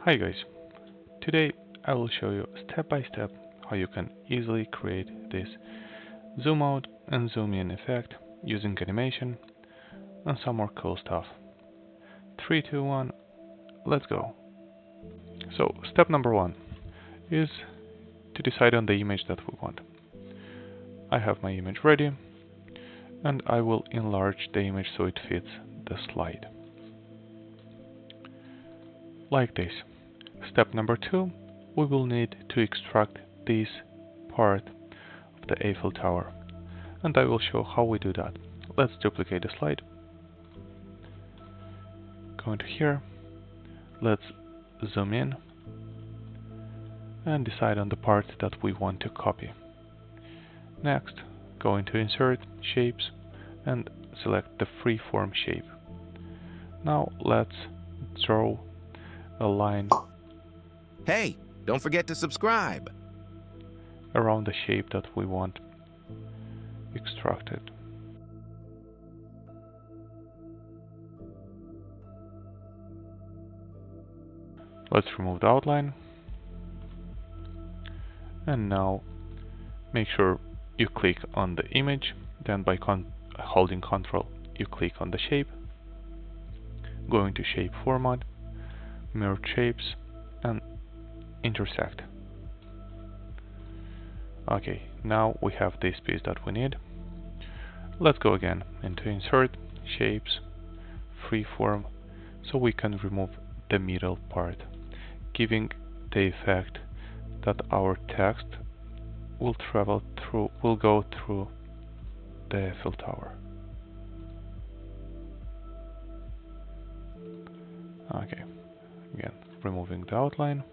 Hi guys, today I will show you step by step how you can easily create this zoom out and zoom in effect using animation and some more cool stuff. 3, 2, 1, let's go. So step number 1 is to decide on the image that we want. I have my image ready and I will enlarge the image so it fits the slide. Like this. Step number 2, we will need to extract this part of the Eiffel Tower, and I will show how we do that. Let's duplicate the slide. Go into here, let's zoom in and decide on the part that we want to copy. Next, go into Insert, Shapes, and select the freeform shape. Now let's draw a line Hey, don't forget to subscribe. around the shape that we want extracted. Let's remove the outline. And now make sure you click on the image, then by holding Ctrl you click on the shape, go into Shape Format, Merge Shapes, and Intersect. Okay, now we have this piece that we need. Let's go again into Insert, Shapes, Freeform, so we can remove the middle part, giving the effect that our text will go through the Eiffel Tower. Okay, again, removing the outline.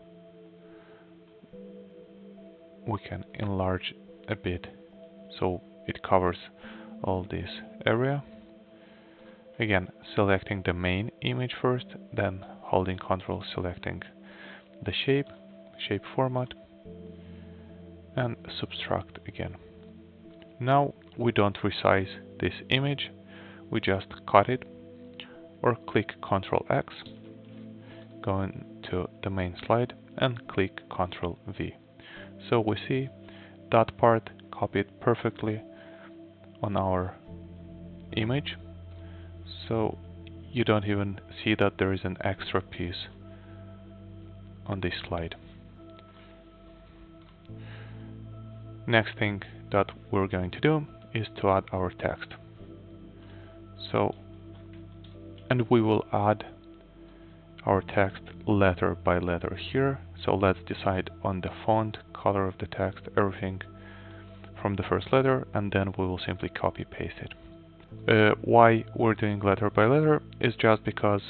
We can enlarge a bit so it covers all this area. Again, selecting the main image first, then holding Ctrl, selecting the shape format, and subtract again. Now we don't resize this image, we just cut it, or click Ctrl X, go into the main slide and click Ctrl V. So we see that part copied perfectly on our image, so you don't even see that there is an extra piece on this slide. Next thing that we're going to do is to add our text. And we will add our text letter by letter here. So let's decide on the font, color of the text, everything from the first letter, and then we will simply copy paste it. Why we're doing letter by letter is just because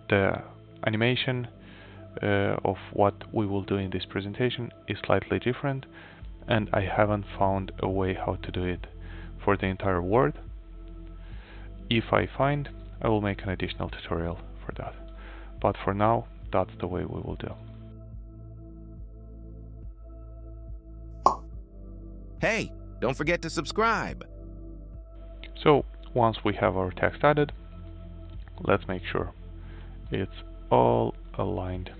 the animation of what we will do in this presentation is slightly different, and I haven't found a way how to do it for the entire word. If I find, I will make an additional tutorial for that. But for now, that's the way we will do. Hey, don't forget to subscribe. So once we have our text added, let's make sure it's all aligned.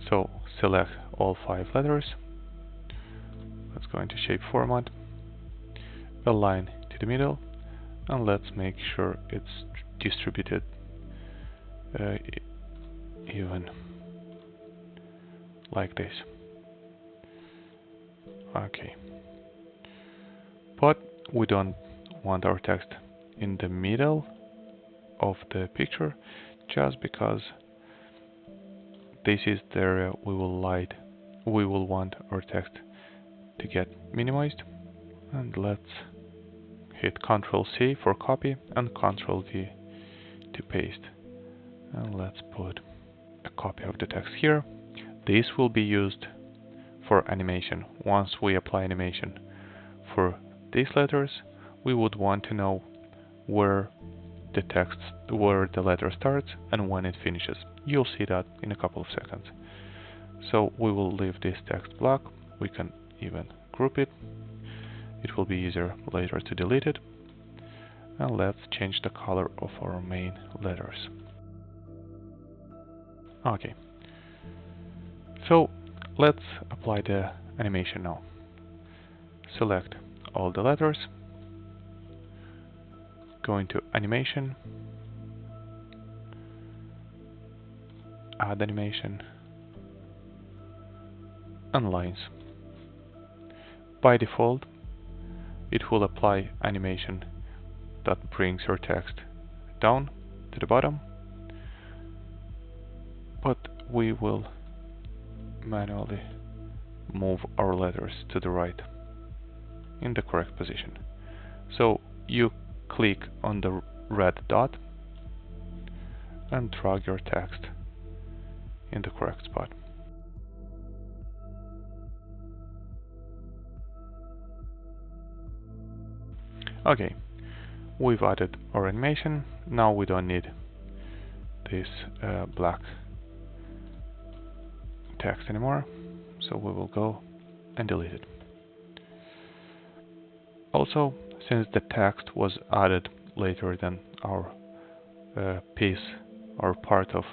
So select all 5 letters. Let's go into Shape Format, align to the middle, and let's make sure it's distributed even, like this. Okay. But we don't want our text in the middle of the picture, just because this is the area we will want our text to get minimized. And let's hit Ctrl C for copy and Ctrl V to paste. And let's put a copy of the text here. This will be used for animation. Once we apply animation for these letters, we would want to know where the letter starts and when it finishes. You'll see that in a couple of seconds. So we will leave this text black. We can even group it. It will be easier later to delete it. And let's change the color of our main letters. Okay, so let's apply the animation now. Select all the letters, go into animation, add animation, and lines. By default, it will apply animation that brings your text down to the bottom, but we will manually move our letters to the right in the correct position. So you click on the red dot and drag your text in the correct spot. Okay, we've added our animation. Now we don't need this black text anymore, so we will go and delete it. Also, since the text was added later than our piece or part of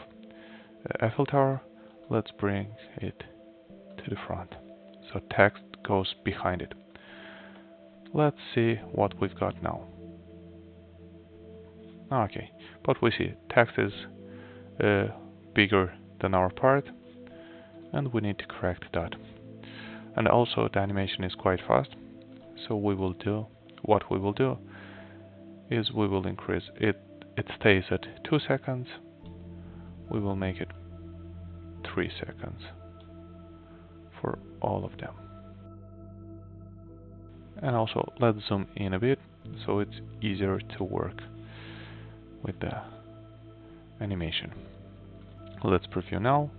Eiffel Tower, let's bring it to the front. So text goes behind it. Let's see what we've got now. Okay, but we see text is bigger than our part, and we need to correct that. And also the animation is quite fast, so what we will do is we will increase it. It stays at 2 seconds. We will make it 3 seconds for all of them. And also let's zoom in a bit so it's easier to work with the animation. Let's preview now.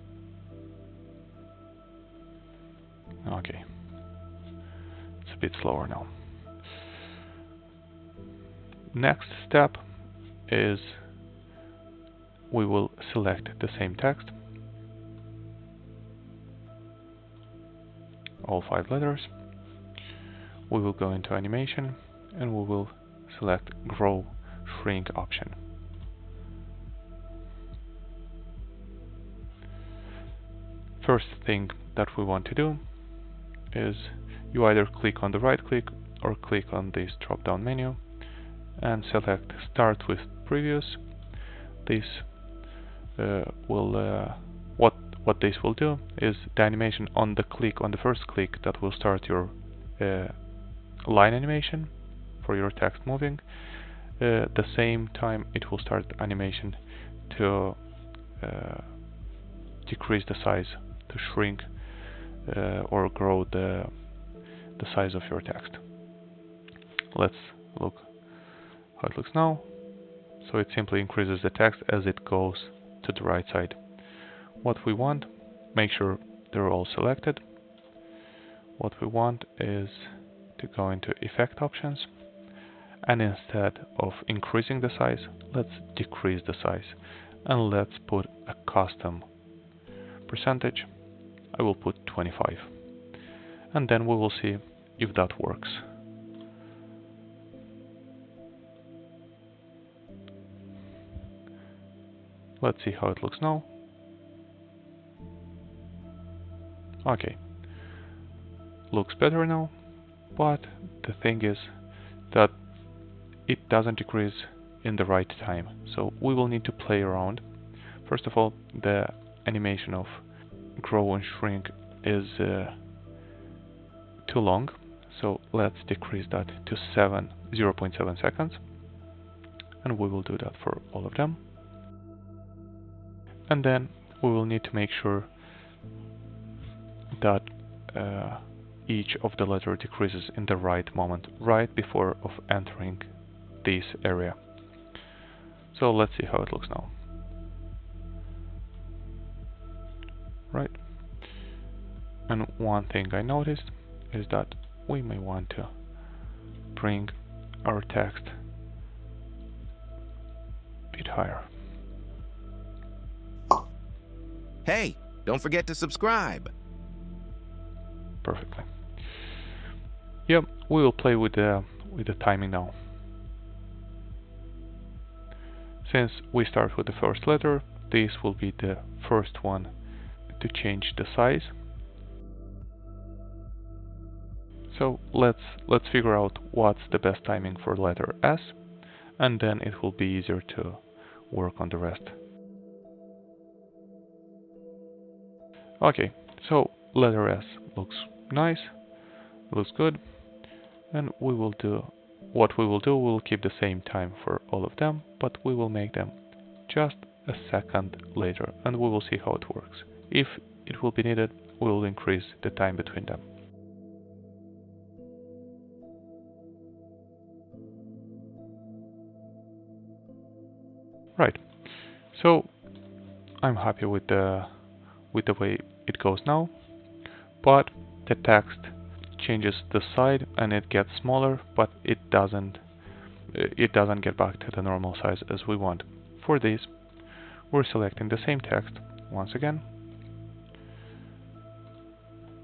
Okay, it's a bit slower now. Next step is we will select the same text, all 5 letters. We will go into animation and we will select grow shrink option. First thing that we want to do is you either click on the right click or click on this drop down menu and select start with previous. This what this will do is the animation on the first click that will start your line animation for your text moving. The same time it will start animation to decrease the size, to shrink or grow the size of your text. Let's look how it looks now. So it simply increases the text as it goes to the right side. What we want, make sure they're all selected. What we want is to go into effect options, and instead of increasing the size, let's decrease the size and let's put a custom percentage. I will put 25, and then we will see if that works. Let's see how it looks now. Okay, looks better now, but the thing is that it doesn't decrease in the right time, so we will need to play around. First of all, the animation of grow and shrink is too long, so let's decrease that to 0.7 seconds, and we will do that for all of them. And then we will need to make sure that each of the letter decreases in the right moment, right before of entering this area. So let's see how it looks now. Right. And one thing I noticed is that we may want to bring our text a bit higher. Hey, don't forget to subscribe. Perfectly. Yep, we will play with the timing now. Since we start with the first letter, this will be the first one to change the size. So let's figure out what's the best timing for letter S, and then it will be easier to work on the rest. Okay, so letter S looks nice, looks good, and we will keep the same time for all of them, but we will make them just a second later, and we will see how it works. If it will be needed, we will increase the time between them. Right, so I'm happy with the way it goes now, but the text changes the side and it gets smaller, but it doesn't get back to the normal size as we want. For this, we're selecting the same text once again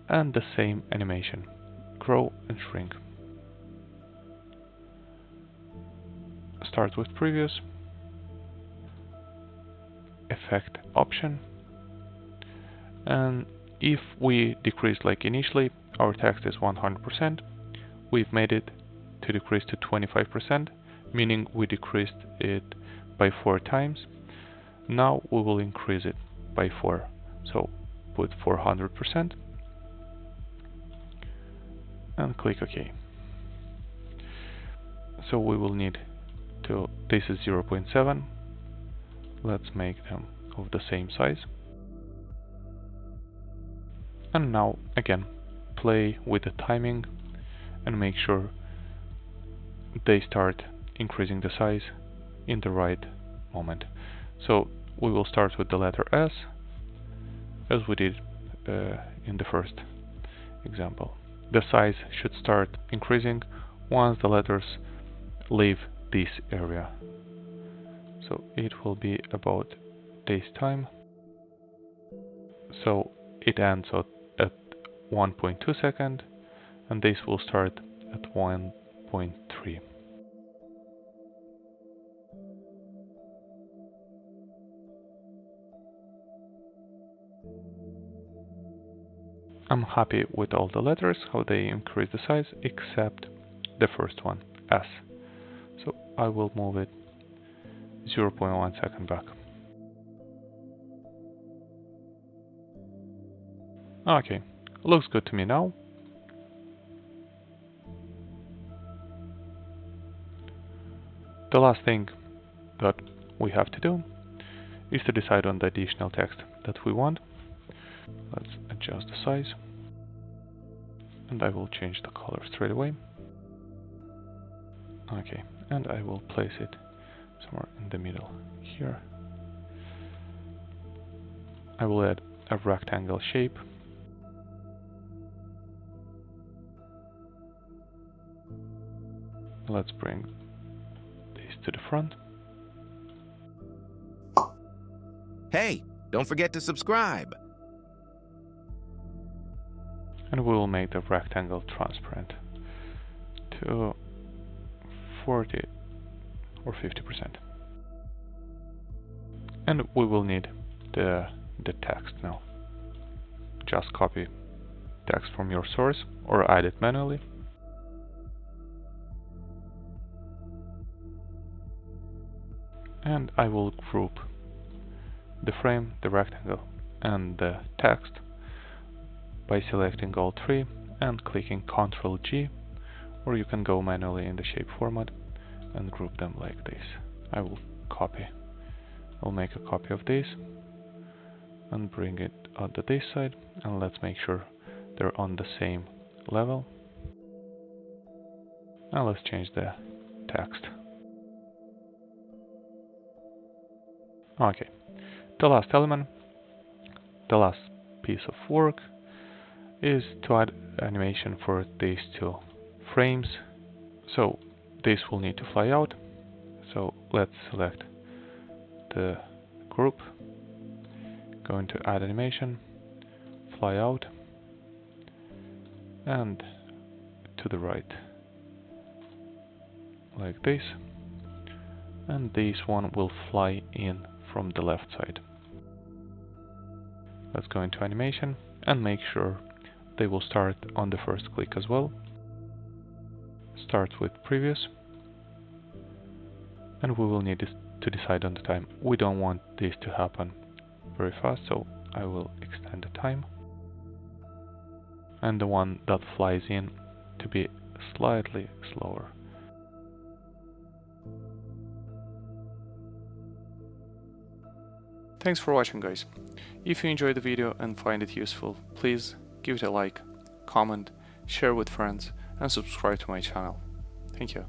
and the same animation, grow and shrink. Start with previous, effect option, and if we decrease like initially, our text is 100%, we've made it to decrease to 25%, meaning we decreased it by 4 times. Now we will increase it by 4, so put 400% and click OK. So we will need to, this is 0.7, let's make them of the same size. And now again, play with the timing and make sure they start increasing the size in the right moment. So we will start with the letter S, as we did in the first example. The size should start increasing once the letters leave this area. So it will be about this time. So it ends at 1.2 seconds, and this will start at 1.3. I'm happy with all the letters, how they increase the size, except the first one, S. So I will move it 0.1 second back. Okay, looks good to me now. The last thing that we have to do is to decide on the additional text that we want. Let's adjust the size, and I will change the color straight away. Okay, and I will place it somewhere in the middle here. I will add a rectangle shape. Let's bring this to the front. Hey, don't forget to subscribe. And we will make the rectangle transparent to 40 or 50%. And we will need the text now. Just copy text from your source or add it manually. And I will group the frame, the rectangle, and the text by selecting all three and clicking Ctrl G, or you can go manually in the shape format and group them like this. I'll make a copy of this and bring it onto this side, and let's make sure they're on the same level. Now let's change the text. Okay, the last element, the last piece of work is to add animation for these two frames. So this will need to fly out. So let's select the group, going to add animation, fly out, and to the right, like this. And this one will fly in from the left side. Let's go into animation and make sure they will start on the first click as well. Start with previous, and we will need to decide on the time. We don't want this to happen very fast, so I will extend the time, and the one that flies in to be slightly slower. Thanks for watching, guys. If you enjoyed the video and find it useful, please give it a like, comment, share with friends, and subscribe to my channel. Thank you.